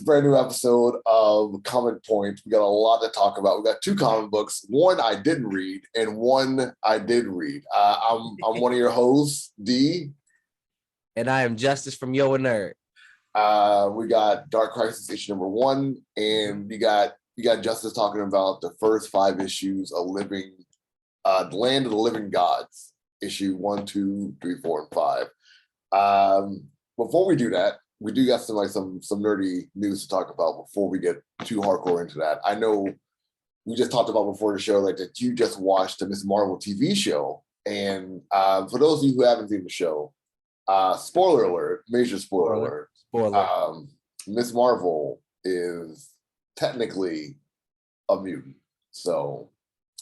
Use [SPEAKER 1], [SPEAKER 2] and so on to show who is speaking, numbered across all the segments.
[SPEAKER 1] brand new episode of Comic Point. We got a lot to talk about. We got two comic books. One I didn't read, and one I did read. I'm one of your hosts, D,
[SPEAKER 2] and I am Justice from FTO Nerd.
[SPEAKER 1] We got Dark Crisis issue number 1, and you got Justice talking about the first 5 issues of the Land of the Living Gods, issue 1, 2, 3, 4, and 5. Before we do that, we do got some nerdy news to talk about before we get too hardcore into that. I know we just talked about before the show that you just watched the Miss Marvel TV show, and for those of you who haven't seen the show, spoiler alert, major spoiler alert. Miss Marvel is technically a mutant, so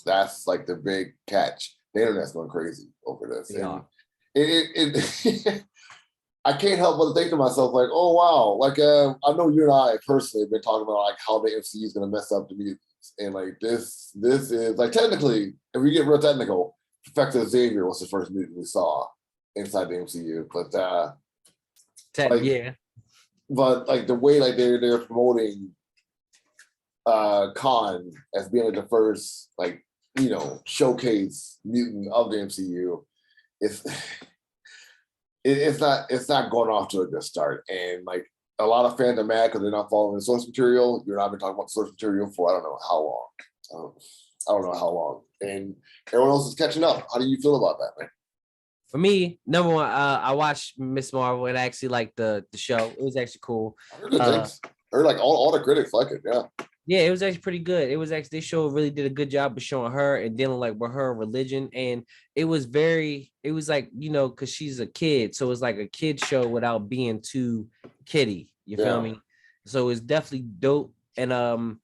[SPEAKER 1] that's like the big catch. The internet's going crazy over this. Yeah. It I can't help but think to myself, like, oh wow, like I know you and I personally have been talking about like how the MCU is going to mess up the mutants, and like this is like technically, if we get real technical, Professor Xavier was the first mutant we saw inside the MCU, but but like the way like they're promoting Khan as being like the first like showcase mutant of the MCU, it's not going off to a good start, and like a lot of fans are mad because they're not following the source material. You're not been talking about source material for I don't know how long. I don't know how long, and everyone else is catching up. How do you feel about that, man?
[SPEAKER 2] For me, number one, I watched Miss Marvel and I actually liked the show. It was actually cool.
[SPEAKER 1] I heard good things. I heard like all the critics like it.
[SPEAKER 2] Yeah, it was actually pretty good. It was actually, this show really did a good job of showing her and dealing like with her religion. And it was like, because she's a kid. So it's like a kid show without being too kiddie. You feel me? So it's definitely dope. And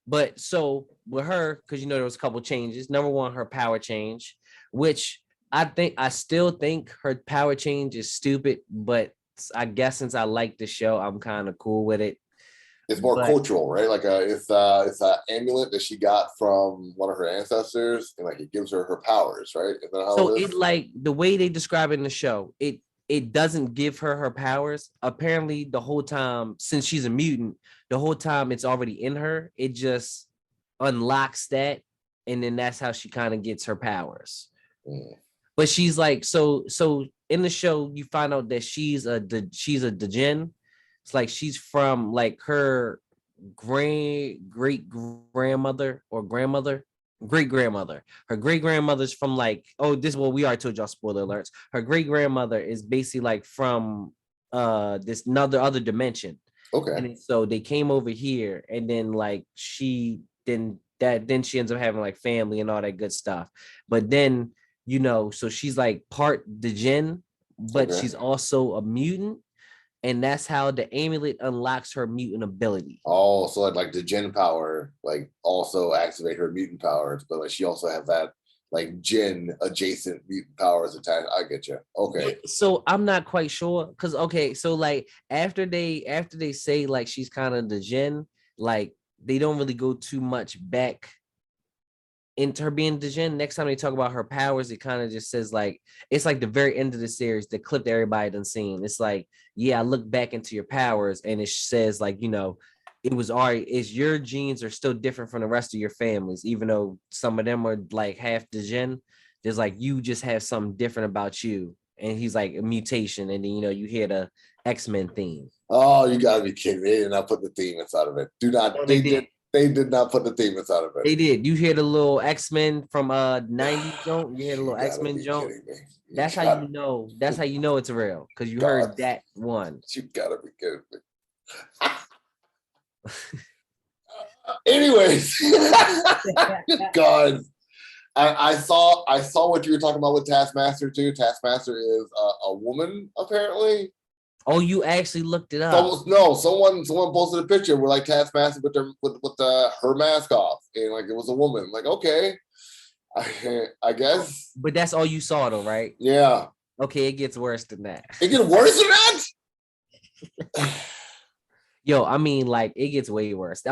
[SPEAKER 2] but so with her, because there was a couple changes. Number one, her power change, which I still think her power change is stupid, but I guess since I like the show, I'm kind of cool with it.
[SPEAKER 1] It's more cultural, right? Like it's an amulet that she got from one of her ancestors, and like it gives her her powers, right? Is that how
[SPEAKER 2] so
[SPEAKER 1] it is?
[SPEAKER 2] It like the way they describe it in the show, it doesn't give her her powers. Apparently, the whole time, since she's a mutant, the whole time it's already in her. It just unlocks that, and then that's how she kind of gets her powers. But she's like, so in the show, you find out that she's a Djinn. It's like she's from like her great grandmother or great grandmother. Her great grandmother's from like, this is what we are told y'all, spoiler alerts. Her great grandmother is basically like from this other dimension.
[SPEAKER 1] Okay.
[SPEAKER 2] And so they came over here, and then like then she ends up having like family and all that good stuff. But then so she's like part Djinn, but she's also a mutant. And that's how the amulet unlocks her mutant ability.
[SPEAKER 1] Oh, so like the Djinn power, like also activate her mutant powers, but like she also has that like Djinn adjacent mutant powers attached. I get you. Okay.
[SPEAKER 2] Yeah, so I'm not quite sure because so like after they say like she's kind of the Djinn, like they don't really go too much back into her being the Djinn. Next time they talk about her powers, it kind of just says like, it's like the very end of the series, the clip that everybody done seen. It's like, I look back into your powers, and it says like, it was your genes are still different from the rest of your families, even though some of them are like half the Djinn. There's like, you just have something different about you. And he's like a mutation. And then, you hear the X-Men theme.
[SPEAKER 1] Oh, you gotta be kidding me. They did not put the theme inside of it. They did not put the theme inside of it.
[SPEAKER 2] They did. You hear the little X-Men from 90s joke. You hear the little X-Men joke. That's how you know. That's how you know it's real, because you heard that one.
[SPEAKER 1] You gotta be kidding me. Anyways, God, I saw what you were talking about with Taskmaster too. Taskmaster is a woman apparently.
[SPEAKER 2] Oh, you actually looked it up?
[SPEAKER 1] Someone posted a picture with like Taskmaster with her mask off, and like it was a woman. Like, okay, I guess.
[SPEAKER 2] But that's all you saw, though, right?
[SPEAKER 1] Yeah.
[SPEAKER 2] Okay, it gets worse than that.
[SPEAKER 1] It gets worse than that.
[SPEAKER 2] Yo, I mean, like it gets way worse.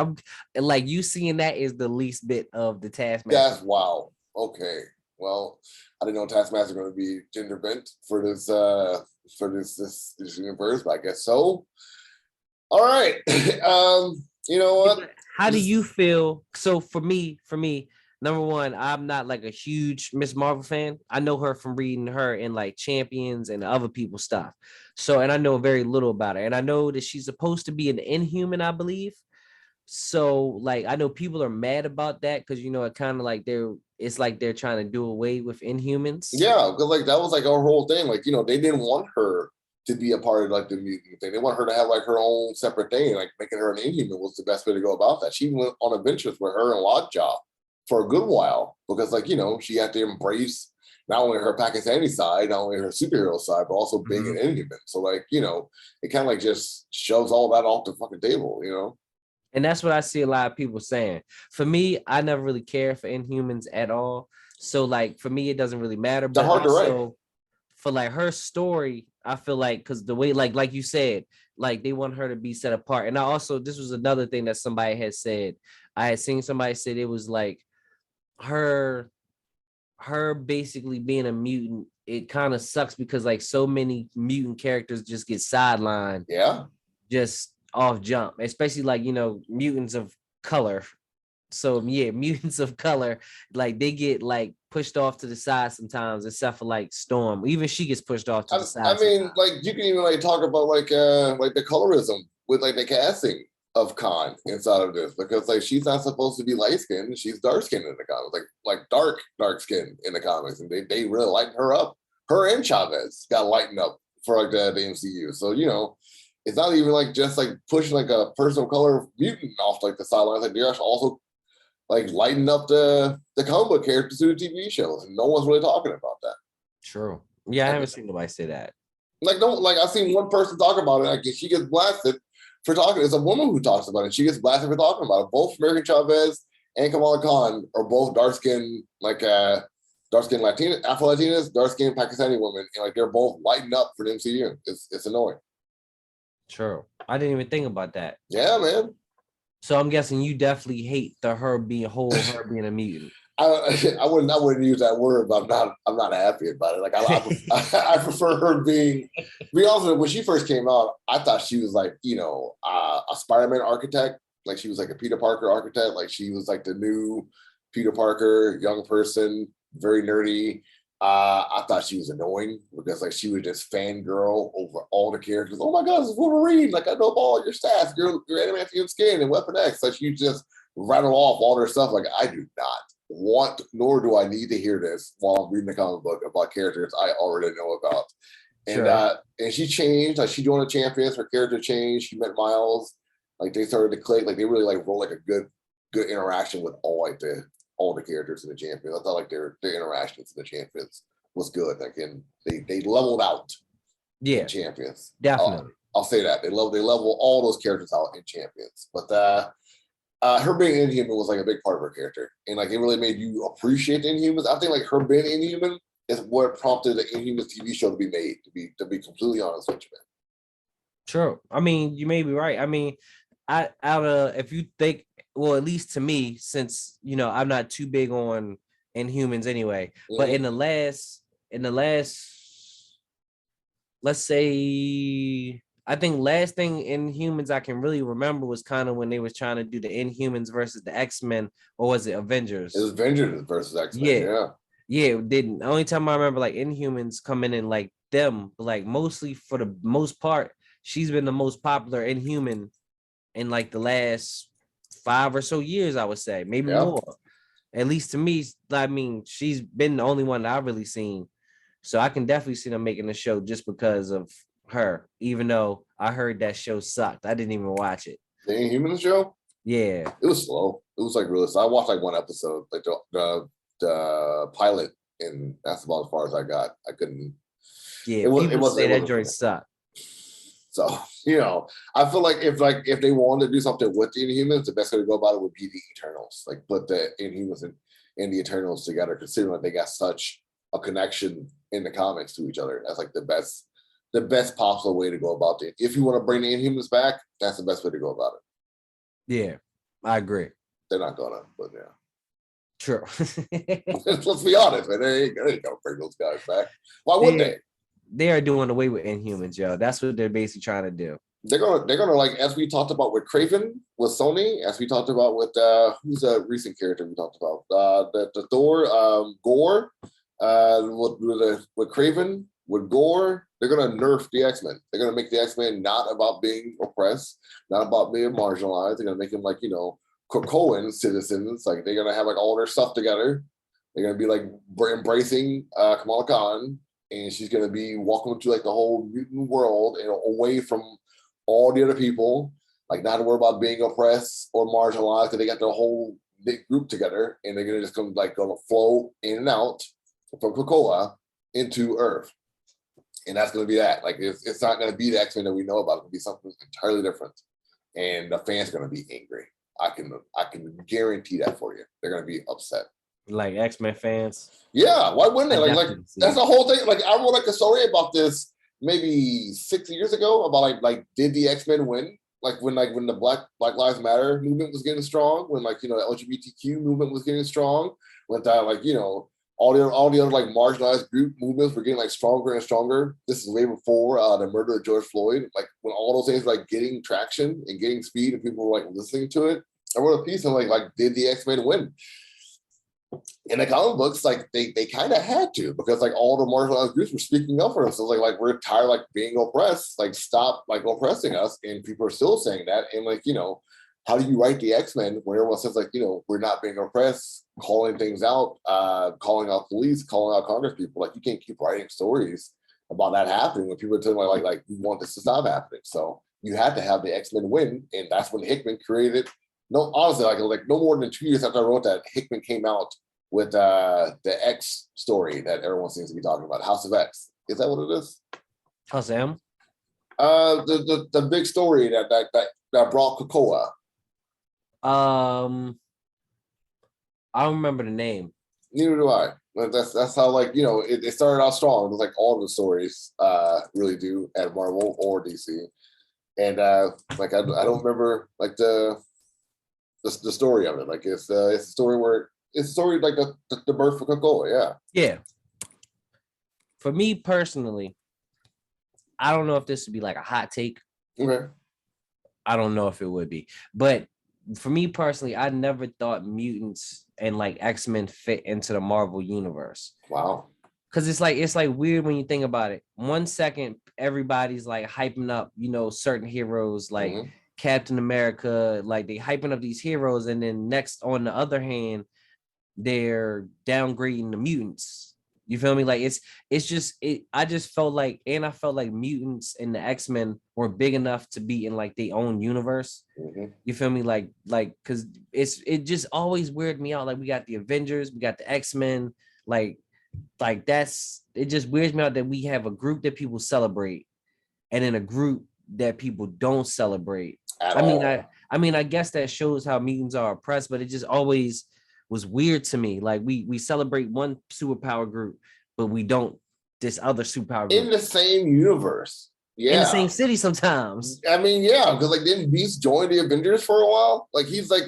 [SPEAKER 2] Like you seeing that is the least bit of the Taskmaster.
[SPEAKER 1] That's wow. Okay. Well, I didn't know Taskmaster going to be gender bent for this universe, but I guess so. All right. You know what?
[SPEAKER 2] How do you feel? So for me, number one, I'm not like a huge Miss Marvel fan. I know her from reading her in like Champions and other people's stuff. So, and I know very little about her. And I know that she's supposed to be an Inhuman, I believe. So, like, I know people are mad about that because it kind of like it's like they're trying to do away with Inhumans.
[SPEAKER 1] Yeah, because like that was like our whole thing. Like, they didn't want her to be a part of like the mutant thing. They want her to have like her own separate thing. Like making her an Inhuman was the best way to go about that. She went on adventures with her and Lockjaw for a good while because, like, she had to embrace not only her Pakistani side, not only her superhero side, but also being an Inhuman. So, like, it kind of like just shoves all that off the fucking table.
[SPEAKER 2] And that's what I see a lot of people saying. For me, I never really care for Inhumans at all. So like for me, it doesn't really matter.
[SPEAKER 1] They're
[SPEAKER 2] But
[SPEAKER 1] hard to write.
[SPEAKER 2] also for like her story, I feel like because the way like you said, like they want her to be set apart. And I also this was another thing that somebody had said. I had seen somebody said it was like her basically being a mutant. It kind of sucks because like so many mutant characters just get sidelined
[SPEAKER 1] Yeah.
[SPEAKER 2] just off jump, especially like mutants of color. So yeah, mutants of color, like they get like pushed off to the side sometimes, except for like Storm. Even she gets pushed off to the side.
[SPEAKER 1] I mean, like you can even like talk about like the colorism with like the casting of Khan inside of this because like she's not supposed to be light skinned, she's dark skinned in the comics, like dark skin in the comics, and they really lighten her up. Her and Chavez got lightened up for like the MCU. So it's not even like just like pushing like a person of color mutant off like the sidelines. Like they're also like lighten up the comic book characters through the TV shows, and no one's really talking about that.
[SPEAKER 2] True. Yeah, I haven't seen nobody say that.
[SPEAKER 1] Like, don't like I've seen one person talk about it. Like she gets blasted for talking. It's a woman who talks about it. She gets blasted for talking about it. Both American Chavez and Kamala Khan are both dark skinned, like dark skinned Latina, Afro Latinas, dark skinned Pakistani women, and like they're both lighting up for the MCU. It's annoying.
[SPEAKER 2] True. I didn't even think about that.
[SPEAKER 1] Yeah, man.
[SPEAKER 2] So I'm guessing you definitely hate her being a mutant.
[SPEAKER 1] I wouldn't use that word, but I'm not happy about it. Like I prefer her being. Be honest, when she first came out, I thought she was like a Spider-Man architect. Like she was like a Peter Parker architect. Like she was like the new Peter Parker, young person, very nerdy. I thought she was annoying because like she was just fangirl over all the characters. Oh my god, this is Wolverine! Like I know all your stats, your adamantium skin and Weapon X. Like you just rattle off all their stuff. Like I do not want, nor do I need to hear this while I'm reading the comic book about characters I already know about. And sure. And she changed. Like she joined the Champions. Her character changed. She met Miles. Like they started to click. Like they really like rolled like a good interaction with all the characters in the Champions. I thought like their interactions in the Champions was good. Like and they leveled out.
[SPEAKER 2] Yeah,
[SPEAKER 1] in Champions.
[SPEAKER 2] Definitely.
[SPEAKER 1] I'll say that they level all those characters out in Champions. But her being Inhuman was like a big part of her character, and like it really made you appreciate the Inhumans. I think like her being Inhuman is what prompted the Inhumans TV show to be made. To be completely honest with you, man.
[SPEAKER 2] True. I mean, you may be right. I mean, if you think, well, at least to me, since I'm not too big on Inhumans anyway, but in the last, let's say, I think last thing Inhumans I can really remember was kind of when they was trying to do the Inhumans versus the X-Men, or was it Avengers?
[SPEAKER 1] It was Avengers versus X-Men.
[SPEAKER 2] Yeah. It didn't. The only time I remember like Inhumans coming in like them, but like mostly for the most part, she's been the most popular Inhuman in like the last 5 or so years, I would say, maybe more. At least to me, I mean, she's been the only one that I've really seen. So I can definitely see them making the show just because of her, even though I heard that show sucked. I didn't even watch it.
[SPEAKER 1] The Inhumans show?
[SPEAKER 2] Yeah.
[SPEAKER 1] It was slow. It was like really slow. I watched like one episode, like the pilot, and that's about as far as I got. I couldn't.
[SPEAKER 2] Yeah, people say that joint sucked.
[SPEAKER 1] So I feel like if they wanted to do something with the Inhumans, the best way to go about it would be the Eternals. Like put the Inhumans and the Eternals together, considering that they got such a connection in the comics to each other. That's like the best possible way to go about it. If you want to bring the Inhumans back, that's the best way to go about it.
[SPEAKER 2] Yeah, I agree.
[SPEAKER 1] They're not gonna, but yeah.
[SPEAKER 2] True.
[SPEAKER 1] Let's be honest, man. They ain't gonna bring those guys back. Why would they?
[SPEAKER 2] They are doing away with Inhumans, yo. That's what they're basically trying to do.
[SPEAKER 1] they're gonna like, as we talked about with Craven with Sony, as we talked about with who's a recent character we talked about, the Thor, Gore, with Craven, with Gore, they're gonna nerf the X-Men. They're gonna make the X-Men not about being oppressed, not about being marginalized. They're gonna make them like, Krakoan citizens. Like, they're gonna have like all their stuff together. They're gonna be like embracing Kamala Khan, and she's gonna be welcome to like the whole mutant world and away from all the other people, like not to worry about being oppressed or marginalized, because they got their whole big group together, and they're gonna flow in and out from Krakoa into Earth, and that's gonna be that. Like, it's not gonna be the X-Men that we know about. It's gonna be something entirely different, and the fans are gonna be angry. I can guarantee that for you. They're gonna be upset.
[SPEAKER 2] Like X-Men fans.
[SPEAKER 1] Yeah, why wouldn't they? Like that's
[SPEAKER 2] it.
[SPEAKER 1] the whole thing. Like, I wrote like a story about this maybe 6 years ago about like did the X-Men win? Like when the Black Lives Matter movement was getting strong, when like the LGBTQ movement was getting strong, when all the other like marginalized group movements were getting like stronger and stronger. This is way before the murder of George Floyd. Like, when all those things were like getting traction and getting speed, and people were like listening to it. I wrote a piece on like did the X-Men win? In the comic books, like they kind of had to, because like all the marginalized groups were speaking up for themselves. Like we're tired of like being oppressed. Like, stop like oppressing us. And people are still saying that. And like, how do you write the X-Men when everyone says like, we're not being oppressed, calling things out, calling out police, calling out Congress people? Like, you can't keep writing stories about that happening when people are telling like we want this to stop happening. So you had to have the X-Men win, and that's when Hickman created. No, honestly, like no more than 2 years after I wrote that, Hickman came out with the X story that everyone seems to be talking about, House of X. Is that what it is?
[SPEAKER 2] House M?
[SPEAKER 1] The big story that brought Krakoa.
[SPEAKER 2] I don't remember the name.
[SPEAKER 1] Neither do I. But that's how, like, it started out strong. It was like all the stories really do at Marvel or DC. And like I don't remember like the story of it. Like, it's a story where it's a story like the birth of Krakoa. Yeah.
[SPEAKER 2] Yeah. For me personally, I don't know if this would be like a hot take.
[SPEAKER 1] Okay.
[SPEAKER 2] I don't know if it would be, but for me personally, I never thought mutants and like X-Men fit into the Marvel universe.
[SPEAKER 1] Wow.
[SPEAKER 2] Cause it's like weird when you think about it. 1 second, everybody's like hyping up, certain heroes like Captain America, like they hyping up these heroes, and then next, on the other hand, they're downgrading the mutants. You feel me? Like it's just it. I just felt like, and I felt like mutants and the X-Men were big enough to be in like their own universe. You feel me? Like because it just always weirded me out. Like, we got the Avengers, we got the X-Men, like that's, it just weirds me out that we have a group that people celebrate and then a group that people don't celebrate. I mean, I guess that shows how mutants are oppressed, but it just always was weird to me. Like, we celebrate one superpower group, but we don't this other superpower group
[SPEAKER 1] in the same universe. Yeah,
[SPEAKER 2] in the same city sometimes.
[SPEAKER 1] I mean, yeah, because like, didn't Beast join the Avengers for a while? Like, he's like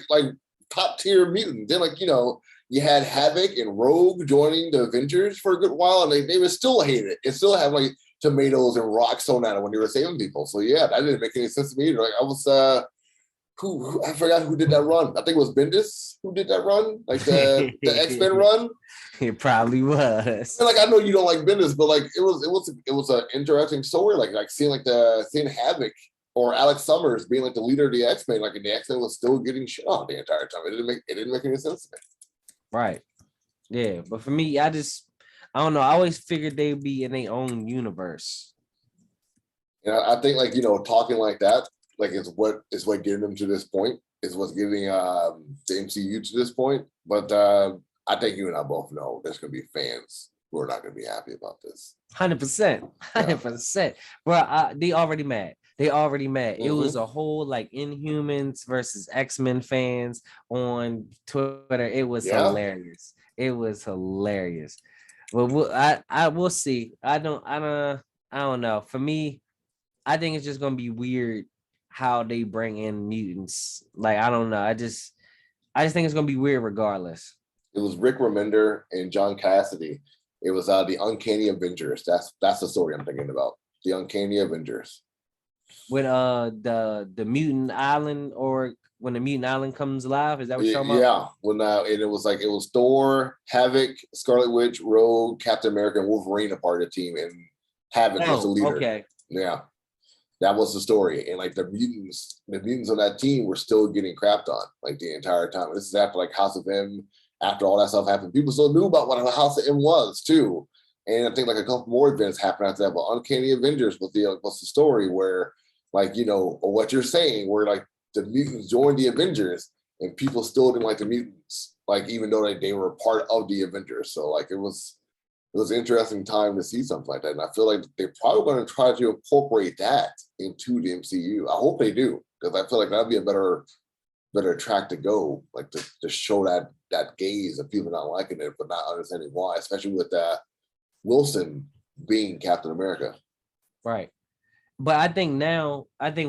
[SPEAKER 1] top tier mutant. Then like, you had Havoc and Rogue joining the Avengers for a good while, and they were still hated and still have like tomatoes and rocks thrown at it when they were saving people. So yeah, that didn't make any sense to me either. Like, I was who I forgot who did that run. I think it was Bendis who did that run, like the X-Men run.
[SPEAKER 2] It probably was.
[SPEAKER 1] And like, I know you don't like Bendis, but like it was an interesting story. Like seeing Havoc or Alex Summers being like the leader of the X-Men, like, and the X-Men was still getting shit on the entire time. It didn't make any sense to me.
[SPEAKER 2] Right. Yeah, but for me, I don't know. I always figured they'd be in their own universe.
[SPEAKER 1] I think like, talking like that, like, is what getting them to this point, is what's getting the MCU to this point. But I think you and I both know there's gonna be fans who are not gonna be happy about this.
[SPEAKER 2] 100%, 100%. Bro, they already mad. It was a whole like Inhumans versus X-Men fans on Twitter. It was hilarious. It was hilarious. Well, I will see. I don't know. For me, I think it's just gonna be weird how they bring in mutants. Like, I don't know. I just think it's gonna be weird regardless.
[SPEAKER 1] It was Rick Remender and John Cassidy. It was the Uncanny Avengers. That's the story I'm thinking about. The Uncanny Avengers.
[SPEAKER 2] when the mutant island, or when the mutant island comes alive. Is that what you're talking about?
[SPEAKER 1] Yeah, when and it was like it was Thor, Havoc, Scarlet Witch, Rogue, Captain America, and Wolverine a part of the team, and Havoc was the
[SPEAKER 2] Oh,
[SPEAKER 1] leader.
[SPEAKER 2] okay.
[SPEAKER 1] Yeah, that was the story, and like the mutants on that team were still getting crapped on like the entire time. This is after like House of M, after all that stuff happened. People still knew about what House of M was too, and I think like a couple more events happened after that. But Uncanny Avengers was the story where like or what you're saying, where like the mutants joined the Avengers, and people still didn't like the mutants, like even though they were part of the Avengers. So like it was an interesting time to see something like that. And I feel like they're probably going to try to incorporate that into the MCU. I hope they do, because I feel like that'd be a better track to go, like to show that gaze of people not liking it but not understanding why, especially with Wilson being Captain America.
[SPEAKER 2] Right. But I think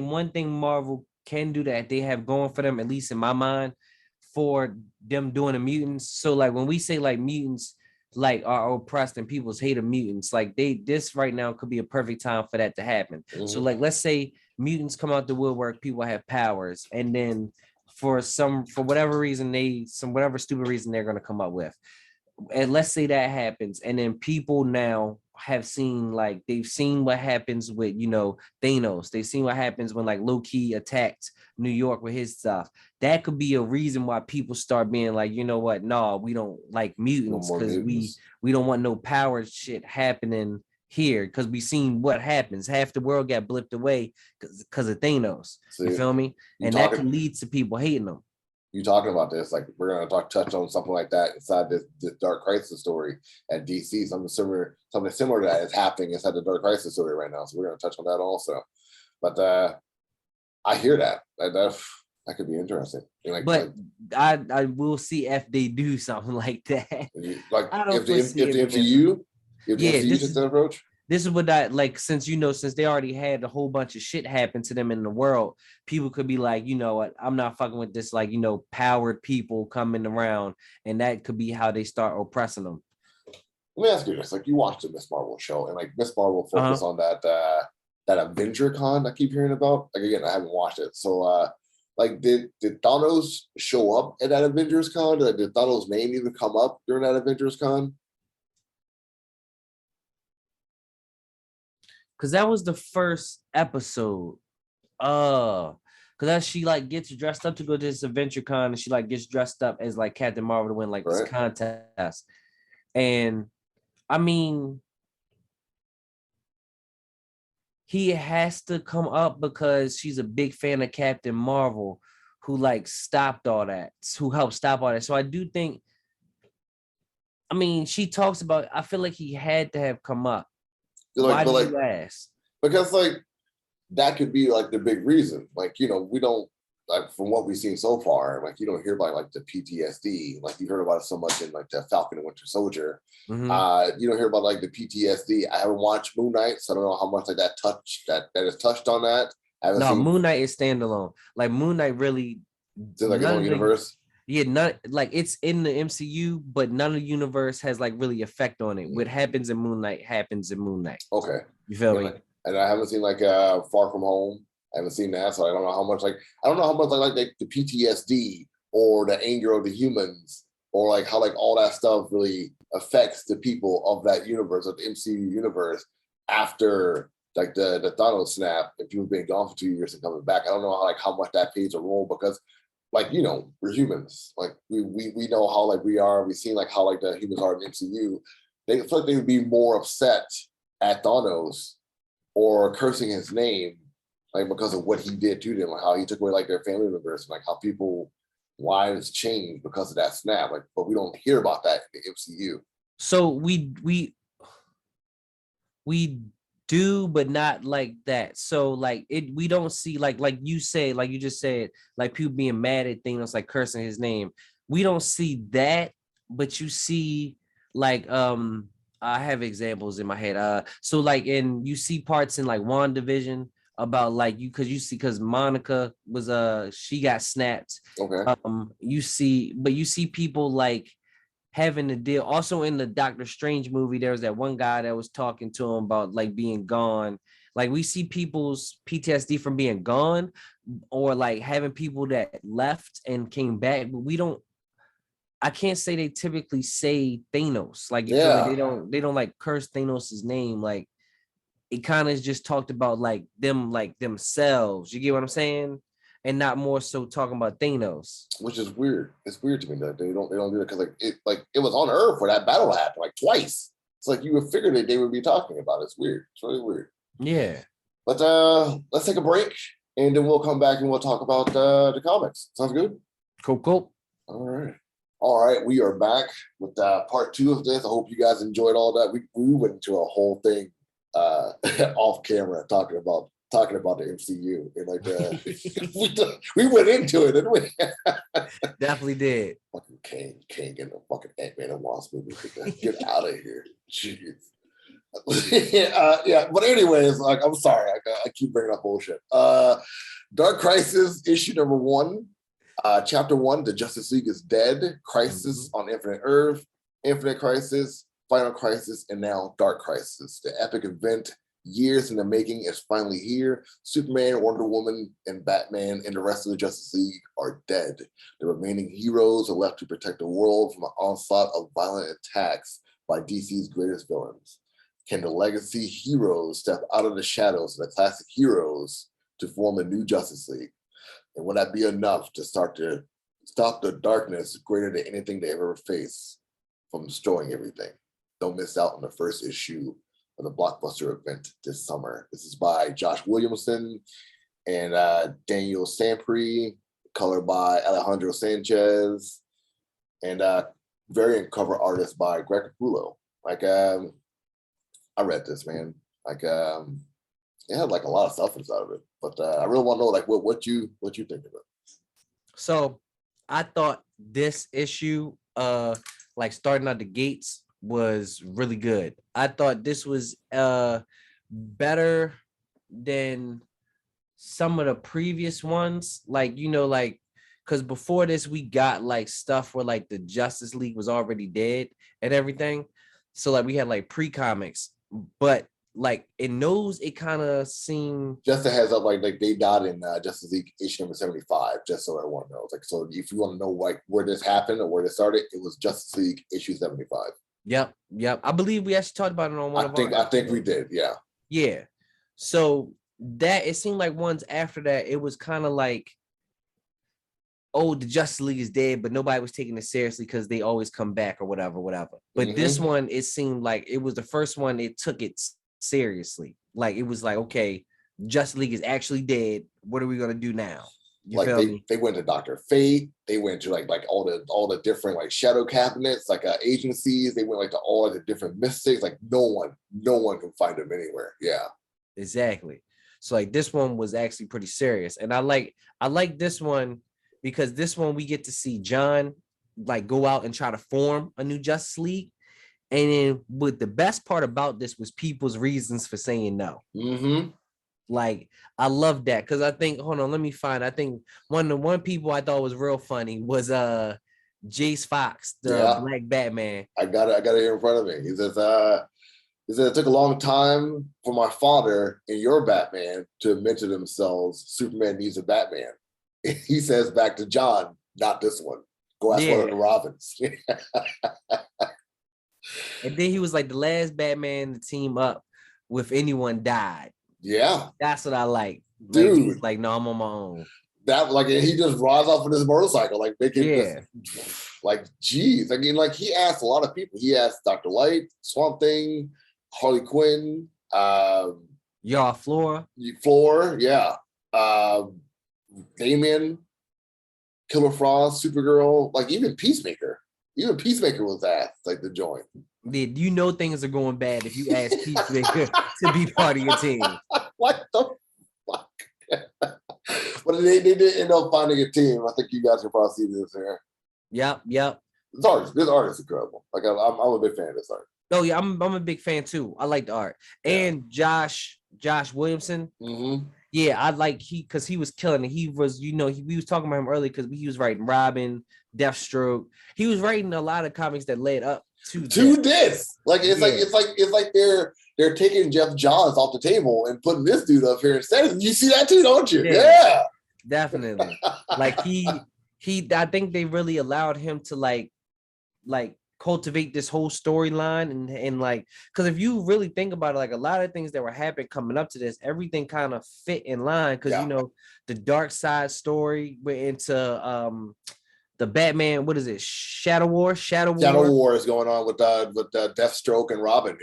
[SPEAKER 2] one thing Marvel can do that they have going for them, at least in my mind, for them doing the mutants. So like when we say like mutants like are oppressed and people's hate of mutants, like this right now could be a perfect time for that to happen. Mm-hmm. So like let's say mutants come out the woodwork, people have powers, and then for whatever reason whatever stupid reason they're gonna come up with. And let's say that happens, and then people now have seen, like they've seen what happens with Thanos. They've seen what happens when like Loki attacked New York with his stuff. That could be a reason why people start being like, you know what, no, we don't like mutants, because we don't want no power shit happening here, because we seen what happens. Half the world got blipped away because of Thanos. You feel me? And that could lead to people hating them.
[SPEAKER 1] You talking about this, like we're gonna touch on something like that inside this Dark Crisis story at DC. Something similar to that is happening inside the Dark Crisis story right now. So we're gonna touch on that also. But I hear that could be interesting.
[SPEAKER 2] I will see if they do something like that.
[SPEAKER 1] Like if the MCU takes that approach.
[SPEAKER 2] This is what since they already had a whole bunch of shit happen to them in the world, people could be like, you know what, I'm not fucking with this, powered people coming around, and that could be how they start oppressing them.
[SPEAKER 1] Let me ask you this: like, you watched the Miss Marvel show, and like Miss Marvel focused on that Avenger Con I keep hearing about. Like again, I haven't watched it, so did Thanos show up at that Avengers Con? Did Thanos' name even come up during that Avengers Con?
[SPEAKER 2] Because that was the first episode. Because she gets dressed up to go to this Adventure Con, and she gets dressed up as Captain Marvel to win this contest. And I mean, he has to come up because she's a big fan of Captain Marvel, who stopped all that, who helped stop all that. So I do think, I mean, she talks about, I feel like he had to have come up. Why do you ask?
[SPEAKER 1] Because that could be the big reason. We don't, from what we've seen so far, you don't hear about the PTSD. You heard about it so much in the Falcon and Winter Soldier. Mm-hmm. You don't hear about the PTSD. I haven't watched Moon Knight, so I don't know how much that is touched on that.
[SPEAKER 2] Moon Knight is standalone. Moon Knight really
[SPEAKER 1] its own universe.
[SPEAKER 2] Yeah, not it's in the MCU, but none of the universe has really effect on it. What happens in Moon Knight happens in Moon Knight.
[SPEAKER 1] Okay,
[SPEAKER 2] you feel me?
[SPEAKER 1] And I haven't seen Far From Home. I haven't seen that, so I don't know how much the PTSD or the anger of the humans, or how all that stuff really affects the people of that universe, of the MCU universe, after the Thanos snap and people being gone for 2 years and coming back. I don't know how much that plays a role, because we're humans. We know how we are. We've seen how the humans are in the MCU. They feel they would be more upset at Thanos or cursing his name, because of what he did to them, how he took away their family members, and how people lives changed because of that snap. But we don't hear about that in the MCU.
[SPEAKER 2] So we do, but not like that. So we don't see you say, you just said, people being mad at Thanos, cursing his name. We don't see that, but you see I have examples in my head. So you see parts in WandaVision about because Monica was she got snapped.
[SPEAKER 1] Okay.
[SPEAKER 2] You see people having to deal. Also in the Doctor Strange movie, there was that one guy that was talking to him about being gone. Like we see people's PTSD from being gone, or like having people that left and came back, but we don't. I can't say they typically say Thanos. Like you feel me?
[SPEAKER 1] Yeah.
[SPEAKER 2] They don't like curse Thanos's name. Like it kind of just talked about like them, like themselves. You get what I'm saying? And not more so talking about Thanos.
[SPEAKER 1] Which is weird. It's weird to me that they don't do it because like it was on Earth where that battle happened like twice. It's like you would figure that they would be talking about it. It's weird. It's really weird.
[SPEAKER 2] Yeah.
[SPEAKER 1] But let's take a break and then we'll come back and we'll talk about the comics. Sounds good?
[SPEAKER 2] Cool.
[SPEAKER 1] All right. All right, we are back with part 2 of this. I hope you guys enjoyed all that. We went into a whole thing off camera talking about the MCU and like we went into it, didn't we?
[SPEAKER 2] Definitely did.
[SPEAKER 1] Fucking Kane getting a fucking Ant-Man and Wasp movie. Get out of here. Jeez. Yeah, but anyways, like I'm sorry, I keep bringing up bullshit. Dark Crisis issue number 1. Chapter 1, The Justice League is Dead, Crisis on Infinite Earth, Infinite Crisis, Final Crisis, and now Dark Crisis. The epic event, years in the making, is finally here. Superman, Wonder Woman, and Batman and the rest of the Justice League are dead. The remaining heroes are left to protect the world from an onslaught of violent attacks by DC's greatest villains. Can the legacy heroes step out of the shadows of the classic heroes to form a new Justice League? And would that be enough to stop the darkness greater than anything they ever face from destroying everything? Don't miss out on the first issue of the blockbuster event this summer. This is by Josh Williamson and Daniel Sampry, colored by Alejandro Sanchez, and variant cover artist by Greg Capullo. Like, I read this, man. Like, it had like a lot of stuff inside of it, but I really want to know like what you think of it.
[SPEAKER 2] So I thought this issue, like starting out the gates, was really good. I thought this was better than some of the previous ones. Like, you know, like because before this we got like stuff where like the Justice League was already dead and everything. So like we had like pre-comics, but like in those, it kind of seemed
[SPEAKER 1] just a heads up, like they died in Justice League issue number 75, just so everyone knows. Like, so if you want to know like where this happened or where this started, it was Justice League issue 75.
[SPEAKER 2] Yep. I believe we actually talked about it on one
[SPEAKER 1] I think we did, yeah.
[SPEAKER 2] Yeah. So that it seemed like ones after that, it was kind of like, oh, the Justice League is dead, but nobody was taking it seriously because they always come back or whatever. But this one, it seemed like it was the first one it took it seriously. Like it was like, okay, Justice League is actually dead. What are we gonna do now? You
[SPEAKER 1] like
[SPEAKER 2] feel me?
[SPEAKER 1] They went to Dr. Fate. They went to like all the different like shadow cabinets, like agencies. They went like to all the different mystics. Like no one can find them anywhere. Yeah,
[SPEAKER 2] exactly. So like this one was actually pretty serious, and I like this one because this one we get to see John like go out and try to form a new Justice League. And then what the best part about this was people's reasons for saying no. Like I love that because I think, hold on, let me find. I think one people I thought was real funny was Jace Fox, the Black Batman.
[SPEAKER 1] I got it here in front of me. He says it took a long time for my father and your Batman to admit to themselves Superman needs a Batman. He says back to John, not this one. Go ask one of the Robins.
[SPEAKER 2] And then he was like the last Batman to team up with anyone died.
[SPEAKER 1] Yeah.
[SPEAKER 2] That's what I like.
[SPEAKER 1] Dude.
[SPEAKER 2] Like, he's like, no, I'm on my own.
[SPEAKER 1] That like he just rides off with his motorcycle, like making this, like geez. I mean, like he asked a lot of people. He asked Dr. Light, Swamp Thing, Harley Quinn,
[SPEAKER 2] Flora,
[SPEAKER 1] yeah. Damien, Killer Frost, Supergirl, like even Peacemaker. Even Peacemaker was asked like to join.
[SPEAKER 2] Did you know things are going bad if you ask Peacemaker to be part of your team?
[SPEAKER 1] What the fuck? But they did end up finding a team. I think you guys can probably see this here.
[SPEAKER 2] Yep.
[SPEAKER 1] This art is incredible. Like I'm a big fan of this art.
[SPEAKER 2] Oh yeah, I'm a big fan too. I like the art. And Josh Williamson. Yeah, I like because he was killing it. He was, we was talking about him earlier because he was writing Robin, Deathstroke. He was writing a lot of comics that led up
[SPEAKER 1] to this. Like it's like they're taking Jeff Johns off the table and putting this dude up here instead. You see that too, don't you? Yeah.
[SPEAKER 2] Definitely. Like he I think they really allowed him to like cultivate this whole storyline and like, because if you really think about it, like a lot of things that were happening coming up to this, everything kind of fit in line because you know the dark side story went into the Batman, what is it, Shadow War is going on
[SPEAKER 1] with Deathstroke and Robin.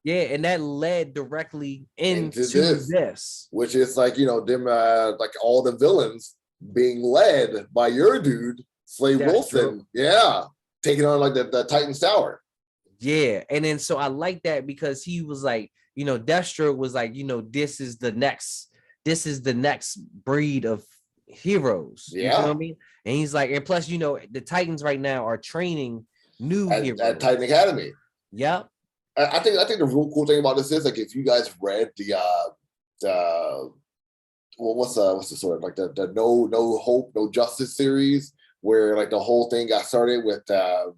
[SPEAKER 2] Yeah, and that led directly into this,
[SPEAKER 1] which is like, you know, them like all the villains being led by your dude Slade Wilson. Yeah, taking on like the Titan's Tower.
[SPEAKER 2] Yeah, and then so I like that because he was like, you know, Deathstroke was like, you know, this is the next breed of heroes. You feel me? And he's like, and plus, you know, the Titans right now are training new heroes
[SPEAKER 1] at Titan Academy.
[SPEAKER 2] Yep.
[SPEAKER 1] I think the real cool thing about this is like if you guys read the what's the sort of like the no hope no justice series where like the whole thing got started with the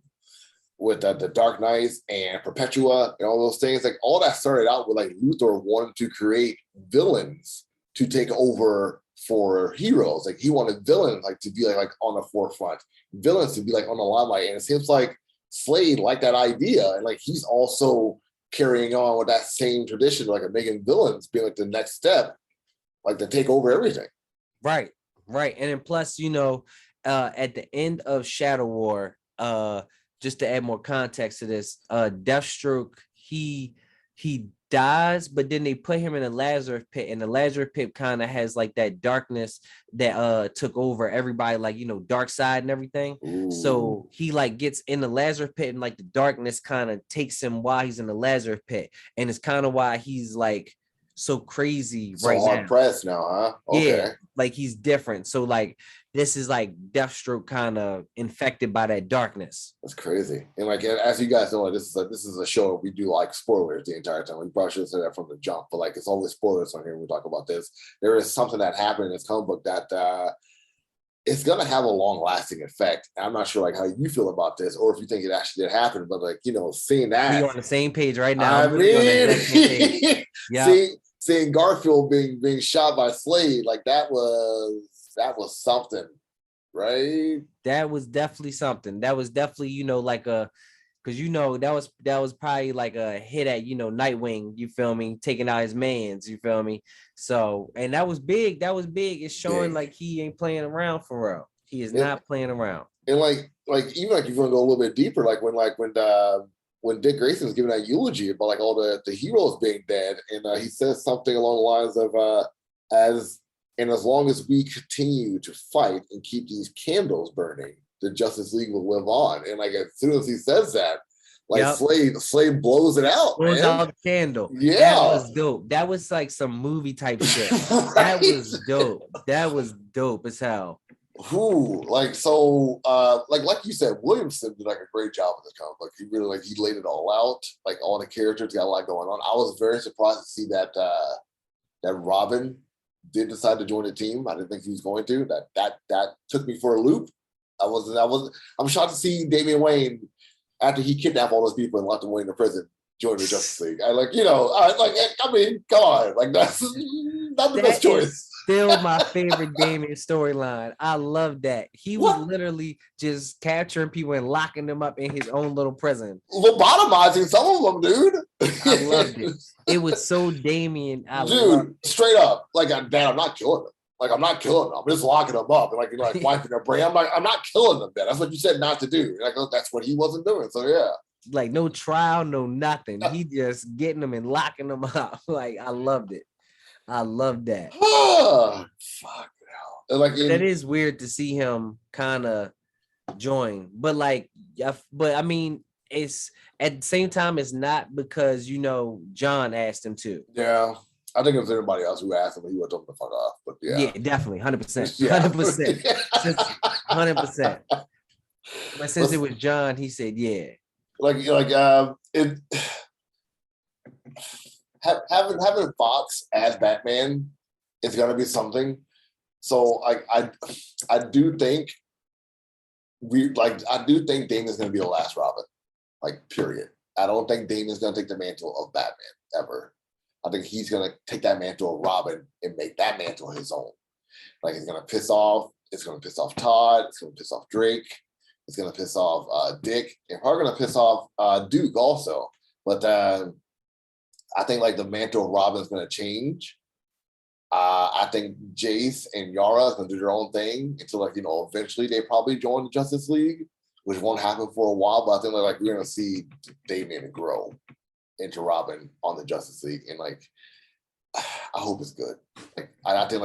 [SPEAKER 1] Dark Knights and Perpetua and all those things, like all that started out with like Luthor wanting to create villains to take over for heroes. Like he wanted villains like to be like on the forefront, villains to be like on the limelight, and it seems like Slade liked that idea, and like he's also carrying on with that same tradition, like making villains being like the next step, like to take over everything.
[SPEAKER 2] Right. And then plus, you know, at the end of Shadow War, just to add more context to this, Deathstroke, he dies, but then they put him in a Lazarus pit, and the Lazarus pit kind of has like that darkness that took over everybody, like, you know, dark side and everything. Ooh. So he like gets in the Lazarus pit, and like the darkness kind of takes him while he's in the Lazarus pit, and it's kind of why he's like so crazy so right now. So hard
[SPEAKER 1] pressed now, huh? Okay.
[SPEAKER 2] Yeah, like he's different. So like this is like Deathstroke kind of infected by that darkness.
[SPEAKER 1] That's crazy. And like as you guys know, like, this is a show we do like spoilers the entire time. We probably should have said that from the jump, but like it's always spoilers on here when we talk about this. There is something that happened in this comic book that it's gonna have a long-lasting effect. I'm not sure like how you feel about this, or if you think it actually did happen, but like, you know, seeing that
[SPEAKER 2] we're on the same page right now.
[SPEAKER 1] I mean, seeing Garfield being shot by Slade, like that was something, right?
[SPEAKER 2] That was definitely something. That was definitely, you know, like because you know that was probably like a hit at, you know, Nightwing, you feel me, taking out his mans, you feel me. So, and that was big. It's showing like he ain't playing around for real. He is not playing around.
[SPEAKER 1] And like even like you're gonna go a little bit deeper, like when Dick Grayson was giving that eulogy about like all the heroes being dead, and he says something along the lines of as long as we continue to fight and keep these candles burning, the Justice League will live on. And like as soon as he says that, like Slade blows it out.
[SPEAKER 2] Blows out the candle.
[SPEAKER 1] Yeah,
[SPEAKER 2] that was dope. That was like some movie type shit. Right? That was dope. That was dope as hell.
[SPEAKER 1] Who like like you said, Williamson did like a great job with the comic book. He really he laid it all out, like all the characters got a lot going on. I was very surprised to see that Robin did decide to join the team. I didn't think he was going to. That took me for a loop. I'm shocked to see Damian Wayne, after he kidnapped all those people and locked them away in the prison, join the Justice League. I mean, come on, like that's not the best choice.
[SPEAKER 2] Still my favorite Damian storyline. I love that. He was literally just capturing people and locking them up in his own little prison.
[SPEAKER 1] Lobotomizing some of them, dude.
[SPEAKER 2] I loved it. It was so Damian.
[SPEAKER 1] Dude, straight up. Like, I'm not killing them. Like, I'm not killing them. I'm just locking them up and like wiping their brain. I'm not killing them, man. That's what you said not to do. Like, that's what he wasn't doing. So yeah.
[SPEAKER 2] Like no trial, no nothing. He just getting them and locking them up. Like, I loved it. I love that.
[SPEAKER 1] Oh, fuck no. Like
[SPEAKER 2] that is weird to see him kind of join, but I mean, it's at the same time, it's not because, you know, John asked him to.
[SPEAKER 1] Yeah, I think if there's anybody else who asked him, he would have told him to fuck off. But yeah,
[SPEAKER 2] definitely, 100%, 100%, 100%. But since it was John, he said, yeah.
[SPEAKER 1] Having Fox as Batman is gonna be something. So I do think Damian's gonna be the last Robin. Like, period. I don't think Damian's gonna take the mantle of Batman ever. I think he's gonna take that mantle of Robin and make that mantle his own. Like, it's gonna piss off Todd, it's gonna piss off Drake, it's gonna piss off Dick, and probably gonna piss off Duke also. But I think like the mantle of Robin is gonna change. I think Jace and Yara is gonna do their own thing until, like, eventually they probably join the Justice League, which won't happen for a while. But I think like we're gonna see Damian grow into Robin on the Justice League, and like I hope it's good. Like I think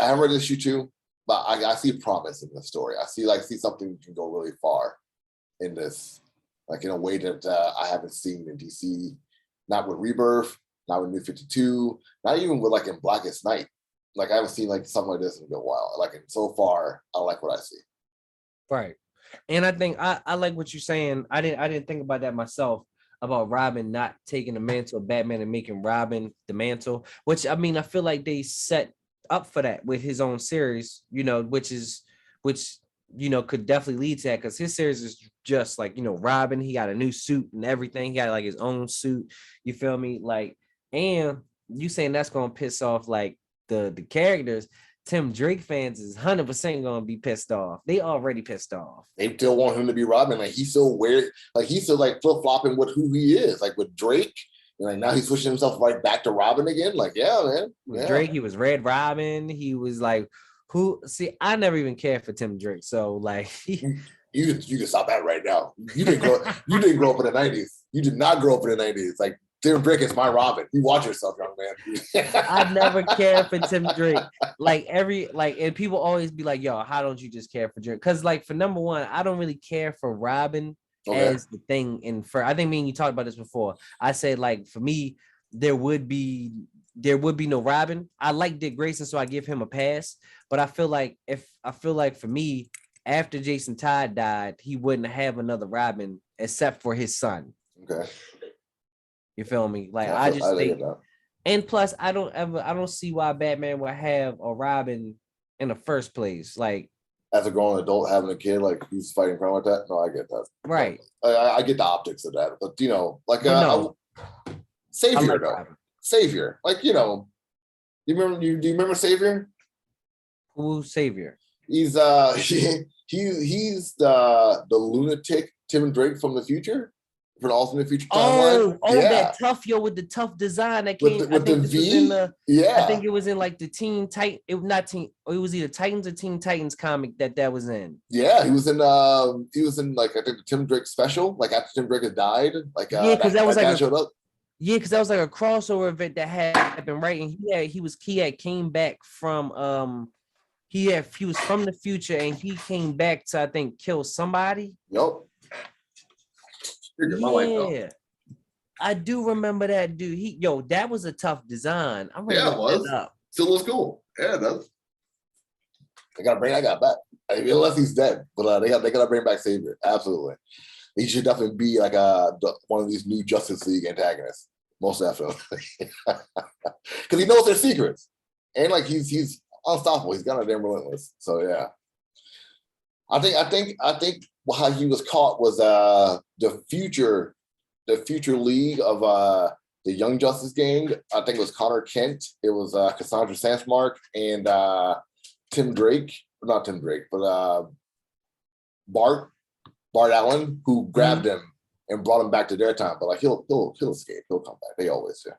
[SPEAKER 1] I haven't read issue 2, but I see promise in the story. I see something can go really far in this, like in a way that I haven't seen in DC, not with Rebirth, not with New 52, not even with like in Blackest Night. Like I haven't seen like something like this in a while. Like, and so far, I like what I see.
[SPEAKER 2] Right. And I think I like what you're saying. I didn't think about that myself, about Robin not taking the mantle of Batman and making Robin the mantle, which I mean, I feel like they set up for that with his own series, which could definitely lead to that, because his series is just like, Robin, he got a new suit and everything. He got like his own suit. You feel me? Like, and you saying that's gonna piss off like the characters. Tim Drake fans is 100% gonna be pissed off. They already pissed off.
[SPEAKER 1] They still want him to be Robin. Like he's still weird. Like he's still like flip flopping with who he is. Like with Drake, and like now he's switching himself right back to Robin again. Like, yeah, man.
[SPEAKER 2] With Drake, he was Red Robin. He was like, who? See, I never even cared for Tim Drake. So like,
[SPEAKER 1] you can stop that right now. You didn't grow up in the 90s. You did not grow up in the 90s. Like, Tim Drake is my Robin. You watch yourself, young man.
[SPEAKER 2] I never cared for Tim Drake. And people always be like, yo, how don't you just care for Drake? Because like, for number one, I don't really care for Robin as the thing. I think me and you talked about this before. I said, like, for me, there would be no Robin. I like Dick Grayson, so I give him a pass. But I feel like for me, after Jason Todd died, he wouldn't have another Robin except for his son.
[SPEAKER 1] Okay.
[SPEAKER 2] You feel me? Like,
[SPEAKER 1] Yeah,
[SPEAKER 2] I just think,
[SPEAKER 1] that.
[SPEAKER 2] and plus I don't see why Batman would have a Robin in the first place. Like,
[SPEAKER 1] as a grown adult having a kid, like who's fighting crime like that. No, I get that.
[SPEAKER 2] Right.
[SPEAKER 1] I get the optics of that, but Savior
[SPEAKER 2] like
[SPEAKER 1] though.
[SPEAKER 2] Robin.
[SPEAKER 1] Savior, like do you remember Savior?
[SPEAKER 2] Who's Savior?
[SPEAKER 1] He's he's the lunatic Tim Drake from the future. For an alternate future timeline.
[SPEAKER 2] That tough with the tough design that came
[SPEAKER 1] with the V.
[SPEAKER 2] I think it was in like the Teen Titan. It was either Titans or Teen Titans comic that was in.
[SPEAKER 1] Yeah, he was in like I think the Tim Drake special, like after Tim Drake had died. Like
[SPEAKER 2] because that was like
[SPEAKER 1] showed up.
[SPEAKER 2] Yeah, because that was like a crossover event that happened, right? And he had came back from he was from the future and he came back to, I think, kill somebody.
[SPEAKER 1] Nope.
[SPEAKER 2] Yeah, I do remember that dude. That was a tough design. I'm ready
[SPEAKER 1] it was. Still looks cool. Yeah, it does. They gotta bring that guy back. I mean, unless he's dead, but they gotta bring back Savior. Absolutely, he should definitely be like one of these new Justice League antagonists. Most definitely, because he knows their secrets, and like he's unstoppable. He's kind of damn relentless. So yeah, I think how he was caught was the future league of the Young Justice Gang. I think it was Connor Kent. It was Cassandra Sandsmark and Tim Drake, not Tim Drake, but Bart Allen, who grabbed him and brought him back to their time. But like he'll escape. He'll come back. They always do.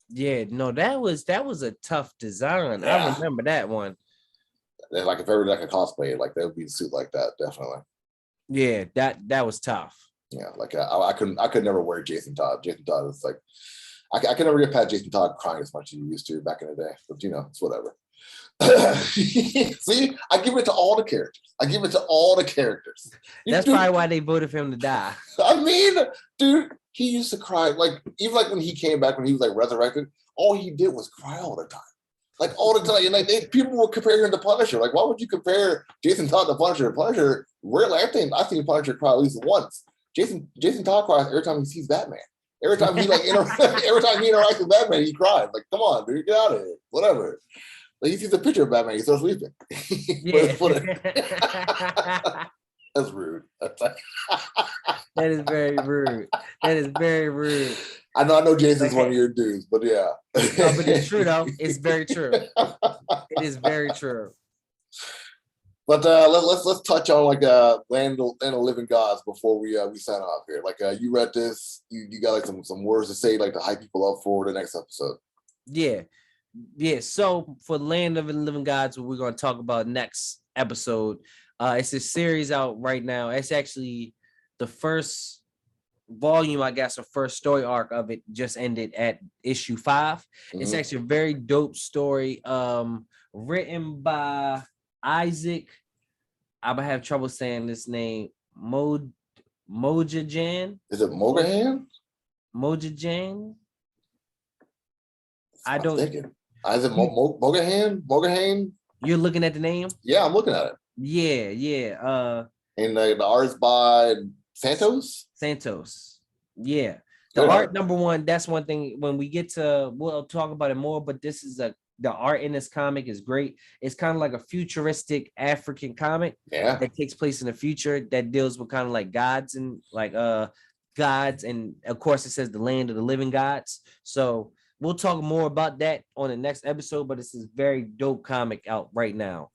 [SPEAKER 1] Yeah,
[SPEAKER 2] no, that was a tough design. Yeah. I remember that one.
[SPEAKER 1] And like if everybody like a cosplay, like they would be in a suit like that, definitely.
[SPEAKER 2] Yeah, that was tough.
[SPEAKER 1] Yeah, like I could never wear Jason Todd. Jason Todd is like I could never get past Jason Todd crying as much as he used to back in the day. But it's whatever. See, I give it to all the characters.
[SPEAKER 2] That's probably why they voted for him to die.
[SPEAKER 1] I mean, dude, he used to cry like even like when he came back when he was like resurrected. All he did was cry all the time. Like all the time, and like people will compare him to Punisher. Like, why would you compare Jason Todd to Punisher? Punisher, rarely. I've seen Punisher cry at least once. Jason Todd cries every time he sees Batman. Every time he every time he interacts with Batman, he cries. Like, come on, dude, get out of here. Whatever. Like he sees a picture of Batman, he starts weeping.
[SPEAKER 2] Yeah.
[SPEAKER 1] That's rude.
[SPEAKER 2] That That is very rude. That is very rude.
[SPEAKER 1] I know Jason's
[SPEAKER 2] Like,
[SPEAKER 1] one of your dudes, but yeah.
[SPEAKER 2] no, but it's true though. It's very true. It is very true.
[SPEAKER 1] But let's touch on like Land of Living Gods before we sign off here. Like you read this, you got like some words to say like to hype people up for the next episode.
[SPEAKER 2] Yeah. Yeah. So for Land of the Living Gods, what we're gonna talk about next episode. It's a series out right now. It's actually the first volume, I guess, the first story arc of it just ended at issue 5. It's actually a very dope story. Written by Isaac. I'm gonna have trouble saying this name. Mojajan.
[SPEAKER 1] Is it Mogahan?
[SPEAKER 2] Mojajan. I
[SPEAKER 1] I'm
[SPEAKER 2] don't.
[SPEAKER 1] thinking. Is it Mogahan? Mogahan?
[SPEAKER 2] You're looking at the name?
[SPEAKER 1] Yeah, I'm looking at it.
[SPEAKER 2] Yeah.
[SPEAKER 1] And the art's by Santos.
[SPEAKER 2] Yeah. The art, number one, that's one thing. When we get to, we'll talk about it more, but this is the art in this comic is great. It's kind of like a futuristic African comic that takes place in the future that deals with kind of like gods and gods. And of course it says the land of the living gods. So we'll talk more about that on the next episode, but it's this very dope comic out right now.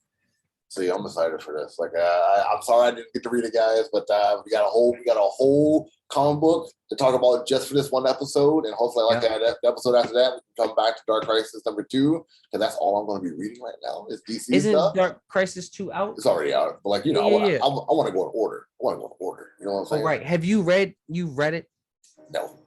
[SPEAKER 1] So yeah, I'm excited for this. Like, I'm sorry I didn't get to read it, guys, but we got a whole comic book to talk about just for this one episode, and hopefully, like that episode after that, we can come back to Dark Crisis number 2, because that's all I'm going to be reading right now is DC
[SPEAKER 2] Isn't
[SPEAKER 1] stuff.
[SPEAKER 2] Dark Crisis 2 out?
[SPEAKER 1] It's already out, but like I want to go in order. I want to go in order. You know what I'm saying?
[SPEAKER 2] Oh, right. Have you read it?
[SPEAKER 1] No.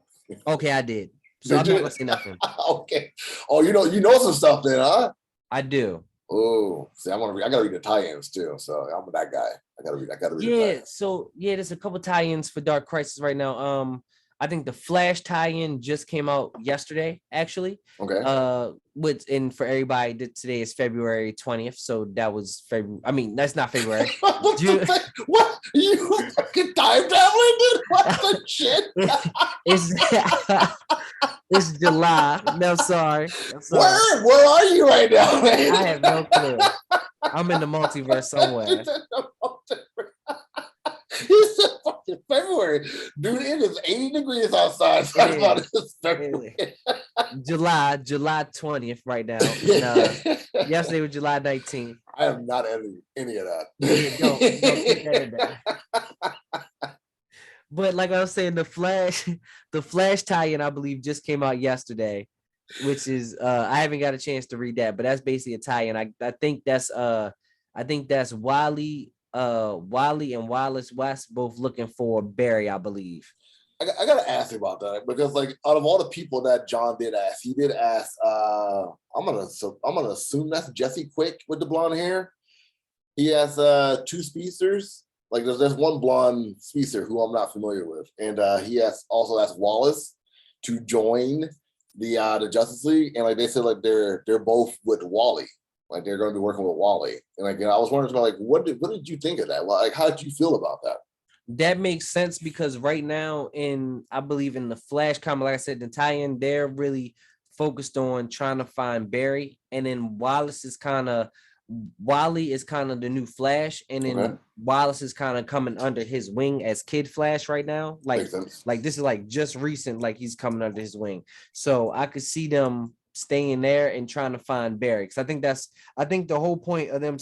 [SPEAKER 2] Okay, I did. So I'm not gonna say nothing.
[SPEAKER 1] Okay. Oh, you know some stuff then, huh?
[SPEAKER 2] I do.
[SPEAKER 1] Oh, see, I gotta read the tie-ins too. So I'm that guy. I gotta read.
[SPEAKER 2] Yeah. So yeah, there's a couple tie-ins for Dark Crisis right now. I think the Flash tie-in just came out yesterday, actually.
[SPEAKER 1] Okay.
[SPEAKER 2] For everybody, today is February 20th. So that was February. I mean, that's not February.
[SPEAKER 1] What? You fucking time traveling, dude? What the shit?
[SPEAKER 2] It's July. No, sorry.
[SPEAKER 1] Where are you right now, man?
[SPEAKER 2] I have no clue. I'm in the multiverse somewhere.
[SPEAKER 1] He said fucking February. Dude, it is 80 degrees outside.
[SPEAKER 2] July 20th right now. And, yesterday was July 19th.
[SPEAKER 1] I am not editing any of that.
[SPEAKER 2] Don't edit that. But like I was saying, the Flash tie-in, I believe, just came out yesterday, which is I haven't got a chance to read that, but that's basically a tie-in. I think that's Wally and Wallace West both looking for Barry, I believe.
[SPEAKER 1] I gotta ask you about that, because like out of all the people that John did ask, he did ask I'm gonna assume that's Jesse Quick with the blonde hair. He has 2 speedsters. Like there's one blonde speedster who I'm not familiar with, and he also asked Wallace to join the Justice League, and like they said, like they're both with Wally, like they're going to be working with Wally, and like I was wondering, like what did you think of that? Like how did you feel about that?
[SPEAKER 2] That makes sense, because right now I believe in the Flash comic, like I said, the tie-in, they're really focused on trying to find Barry, and then Wally is kind of the new Flash, and then Wallace is kind of coming under his wing as Kid Flash right now. Like this is like just recent, like he's coming under his wing. So I could see them staying there and trying to find Barry. Because I think the whole point of them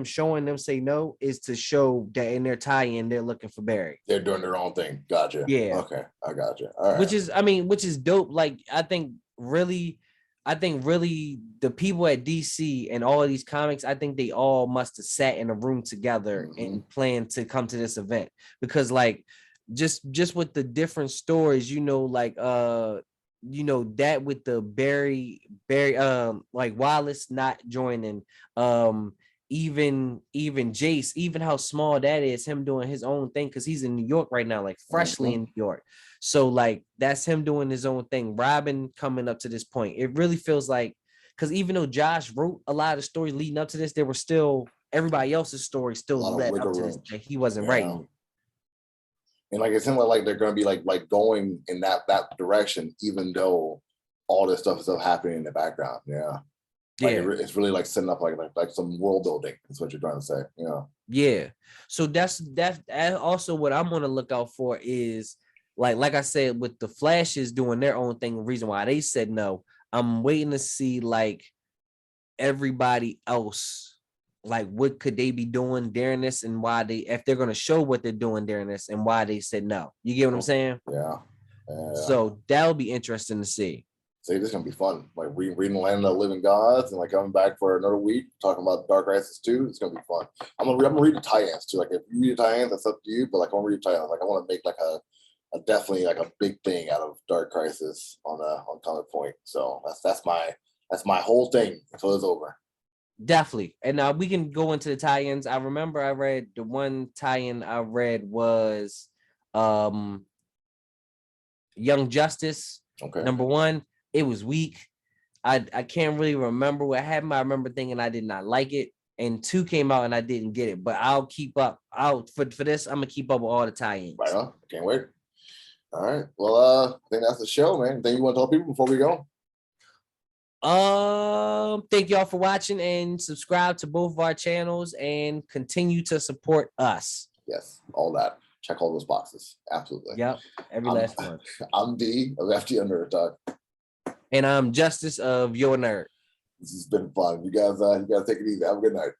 [SPEAKER 2] showing them say no is to show that in their tie-in they're looking for Barry.
[SPEAKER 1] They're doing their own thing. Gotcha.
[SPEAKER 2] Yeah.
[SPEAKER 1] Okay, I gotcha. All right.
[SPEAKER 2] Which is dope. Like I think really the people at DC and all of these comics, I think they all must have sat in a room together and planned to come to this event, because like just with the different stories, like that with the Barry like Wallace not joining, even Jace, even how small that is, him doing his own thing, because he's in New York right now, like freshly in New York. So like that's him doing his own thing. Robin coming up to this point. It really feels like, because even though Josh wrote a lot of stories leading up to this, there were still everybody else's story still led up to this that he wasn't writing.
[SPEAKER 1] And like it seems like they're gonna be like going in that direction, even though all this stuff is still happening in the background. Yeah. Like
[SPEAKER 2] Yeah.
[SPEAKER 1] it's really like setting up like some world building. That's what you're trying to say. Yeah.
[SPEAKER 2] Yeah. So that's also what I'm gonna look out for is like I said, with the Flashes doing their own thing, the reason why they said no, I'm waiting to see like everybody else, like what could they be doing during this and why they, if they're gonna show what they're doing during this and why they said no. You get what I'm saying?
[SPEAKER 1] Yeah.
[SPEAKER 2] So that'll be interesting to see.
[SPEAKER 1] See, this is gonna be fun. Like reading Land of the Living Gods and like coming back for another week talking about Dark Crisis 2. It's gonna be fun. I'm gonna read the tie-ins too. Like if you read the tie-ins, that's up to you. But like I'm gonna read the tie-ins. Like I want to make like a definitely like a big thing out of Dark Crisis on Comic Point. So that's my whole thing until it's over.
[SPEAKER 2] Definitely. And now we can go into the tie-ins. I remember I read the one tie-in I read was Young Justice.
[SPEAKER 1] Okay.
[SPEAKER 2] Number one, it was weak. I can't really remember what happened. I remember thinking I did not like it. And 2 came out and I didn't get it. But I'll keep up. For this, I'm gonna keep up with all the tie-ins.
[SPEAKER 1] Right on. Can't wait. All right. Well, I think that's the show, man. Anything you want to tell people before we go?
[SPEAKER 2] Thank y'all for watching and subscribe to both of our channels and continue to support us.
[SPEAKER 1] Yes, all that. Check all those boxes. Absolutely.
[SPEAKER 2] Yep, every last one.
[SPEAKER 1] I'm D of FTO Nerd Talk.
[SPEAKER 2] And I'm Justice of Your Nerd.
[SPEAKER 1] This has been fun. You guys take it easy. Have a good night.